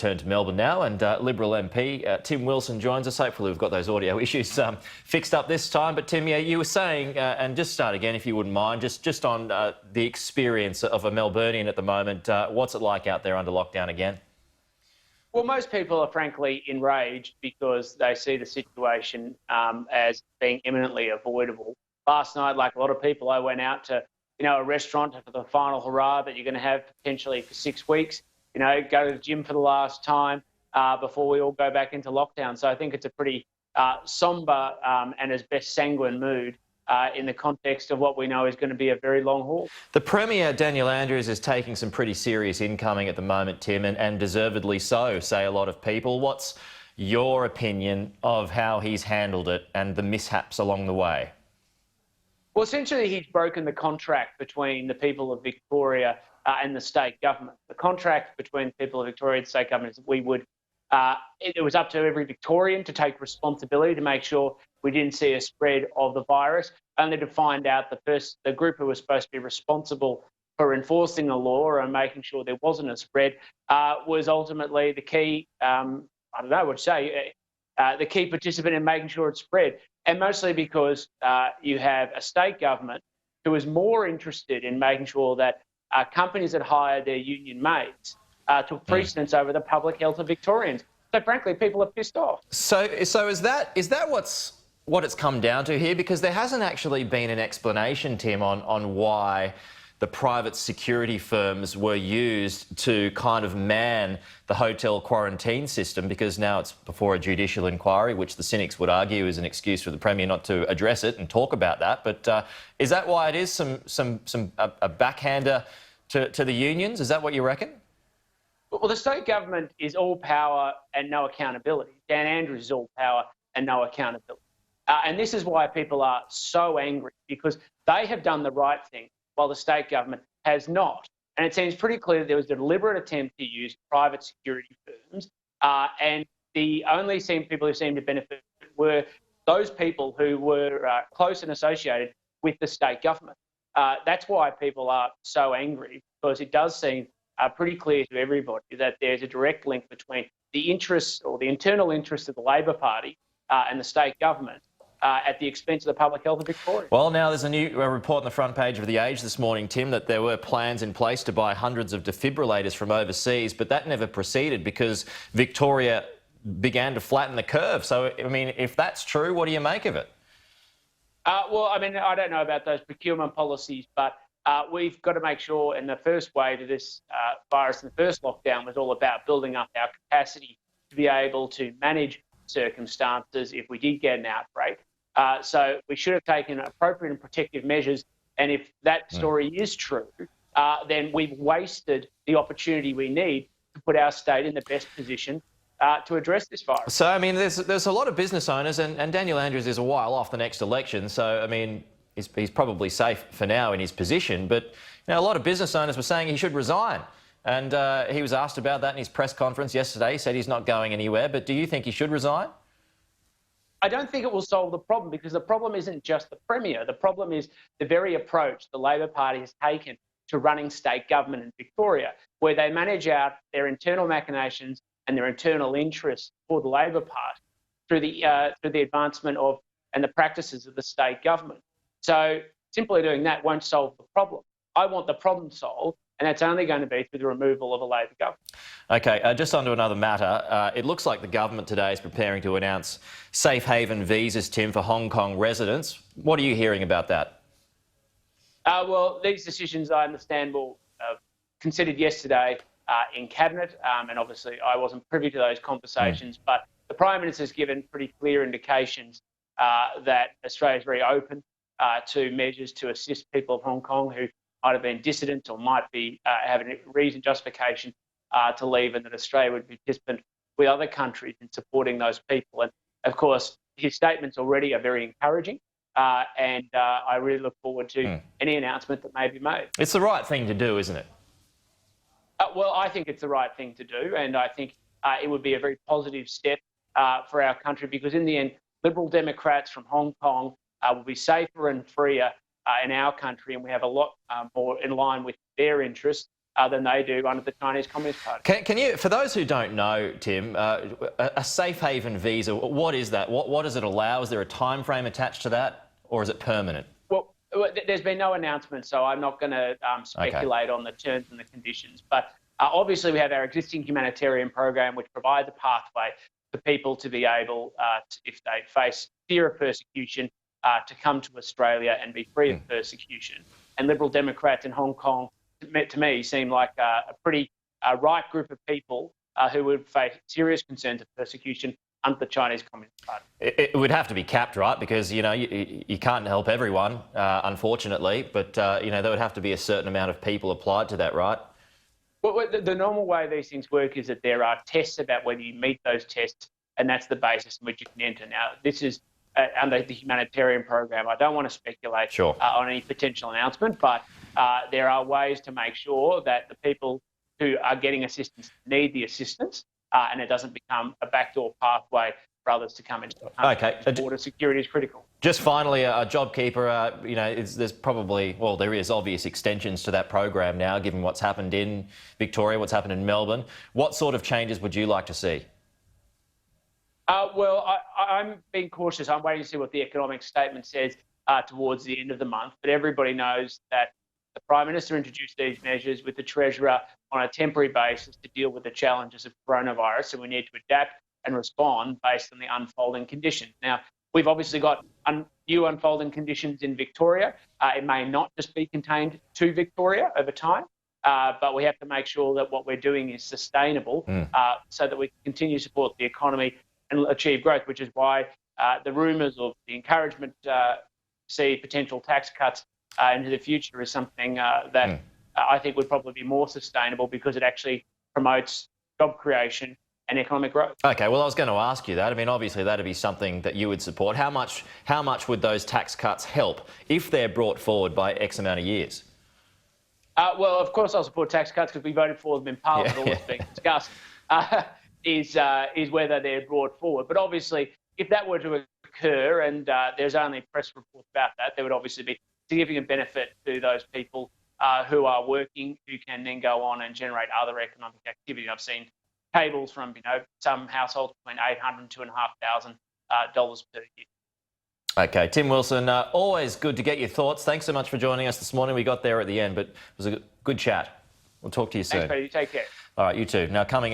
Turn to Melbourne now, and Liberal MP Tim Wilson joins us. Hopefully we've got those audio issues fixed up this time. But Tim, yeah, you were saying, and just start again if you wouldn't mind, just on the experience of a Melburnian at the moment. What's it like out there under lockdown again? Well, most people are frankly enraged because they see the situation as being imminently avoidable. Last night, like a lot of people, I went out to a restaurant for the final hurrah that you're going to have potentially for 6 weeks. Go to the gym for the last time before we all go back into lockdown. So I think it's a pretty sombre and as best sanguine mood in the context of what we know is going to be a very long haul. The Premier, Daniel Andrews, is taking some pretty serious incoming at the moment, Tim, and deservedly so, say a lot of people. What's your opinion of how he's handled it and the mishaps along the way? Well, essentially, he's broken the contract between the people of Victoria and the state government. The contract between the people of Victoria and the state government is that we would, it was up to every Victorian to take responsibility to make sure we didn't see a spread of the virus, only to find out the group who was supposed to be responsible for enforcing the law and making sure there wasn't a spread was ultimately the key, the key participant in making sure it spread. And mostly because you have a state government who is more interested in making sure that companies that hire their union mates took precedence over the public health of Victorians. So frankly, people are pissed off. So is that what it's come down to here? Because there hasn't actually been an explanation, Tim, on why the private security firms were used to kind of man the hotel quarantine system, because now it's before a judicial inquiry, which the cynics would argue is an excuse for the Premier not to address it and talk about that. But is that why it is a backhander to the unions? Is that what you reckon? Well, the state government is all power and no accountability. Dan Andrews is all power and no accountability. And this is why people are so angry, because they have done the right thing while the state government has not. And it seems pretty clear that there was a deliberate attempt to use private security firms, and the only people who seemed to benefit were those people who were close and associated with the state government. That's why people are so angry, because it does seem pretty clear to everybody that there's a direct link between the interests or the internal interests of the Labor Party and the state government at the expense of the public health of Victoria. Well, now there's a new report on the front page of The Age this morning, Tim, that there were plans in place to buy hundreds of defibrillators from overseas, but that never proceeded because Victoria began to flatten the curve. So, I mean, if that's true, what do you make of it? Well, I mean, I don't know about those procurement policies, but we've got to make sure, in the first wave of this virus, in the first lockdown, was all about building up our capacity to be able to manage circumstances if we did get an outbreak. So we should have taken appropriate and protective measures. And if that story is true, then we've wasted the opportunity we need to put our state in the best position to address this virus. So, I mean, there's a lot of business owners, and Daniel Andrews is a while off the next election. So, I mean, he's probably safe for now in his position. But, a lot of business owners were saying he should resign. And he was asked about that in his press conference yesterday. He said he's not going anywhere. But do you think he should resign? I don't think it will solve the problem, because the problem isn't just the Premier. The problem is the very approach the Labor Party has taken to running state government in Victoria, where they manage out their internal machinations and their internal interests for the Labor Party through the advancement of and the practices of the state government. So simply doing that won't solve the problem. I want the problem solved, and that's only going to be through the removal of a Labor government. OK, just on to another matter. It looks like the government today is preparing to announce safe haven visas, Tim, for Hong Kong residents. What are you hearing about that? Well, these decisions, I understand, were considered yesterday in Cabinet, and obviously I wasn't privy to those conversations, but the Prime Minister has given pretty clear indications that Australia is very open to measures to assist people of Hong Kong who might have been dissidents or might be having a reason, justification to leave, and that Australia would be participant with other countries in supporting those people. And of course, his statements already are very encouraging, and I really look forward to any announcement that may be made. It's the right thing to do, isn't it? Well, I think it's the right thing to do, and I think it would be a very positive step for our country, because in the end, Liberal Democrats from Hong Kong will be safer and freer in our country, and we have a lot more in line with their interests than they do under the Chinese Communist Party. Can you, for those who don't know, Tim, a safe haven visa, what is that? What does it allow? Is there a time frame attached to that, or is it permanent? Well, there's been no announcement, so I'm not going to speculate on the terms and the conditions. But obviously, we have our existing humanitarian program, which provides a pathway for people to be able, if they face fear of persecution, to come to Australia and be free of persecution. And Liberal Democrats in Hong Kong, to me, seem like a pretty right group of people who would face serious concerns of persecution under the Chinese Communist Party. It would have to be capped, right? Because, you know, you can't help everyone, unfortunately, but, you know, there would have to be a certain amount of people applied to that, right? Well, the normal way these things work is that there are tests about whether you meet those tests, and that's the basis in which you can enter. Now, this is under the humanitarian program. I don't want to speculate on any potential announcement, but there are ways to make sure that the people who are getting assistance need the assistance, and it doesn't become a backdoor pathway for others to come into the country. Okay. Border security is critical. Just finally, JobKeeper, you know, there's probably, well, there is obvious extensions to that program now, given what's happened in Victoria, what's happened in Melbourne. What sort of changes would you like to see? Well, I'm being cautious. I'm waiting to see what the economic statement says towards the end of the month. But everybody knows that the Prime Minister introduced these measures with the Treasurer on a temporary basis to deal with the challenges of coronavirus, and we need to adapt and respond based on the unfolding conditions. Now, we've obviously got new unfolding conditions in Victoria. It may not just be contained to Victoria over time, but we have to make sure that what we're doing is sustainable so that we can continue to support the economy and achieve growth, which is why the rumours of the encouragement to see potential tax cuts into the future is something that I think would probably be more sustainable, because it actually promotes job creation and economic growth. Okay, well, I was going to ask you that. I mean, obviously, that'd be something that you would support. How much would those tax cuts help if they're brought forward by X amount of years? Well, of course, I'll support tax cuts because we voted for them in Parliament. All that's being discussed is whether they're brought forward. But obviously, if that were to occur, and there's only press reports about that, there would obviously be significant benefit to those people who are working, who can then go on and generate other economic activity. I've seen cables from, you know, some households between $800 and $2,500 per year. Okay, Tim Wilson, always good to get your thoughts. Thanks so much for joining us this morning. We got there at the end, but it was a good chat. We'll talk to you soon. Thanks, Peter. You take care. All right, you too. Now, coming up.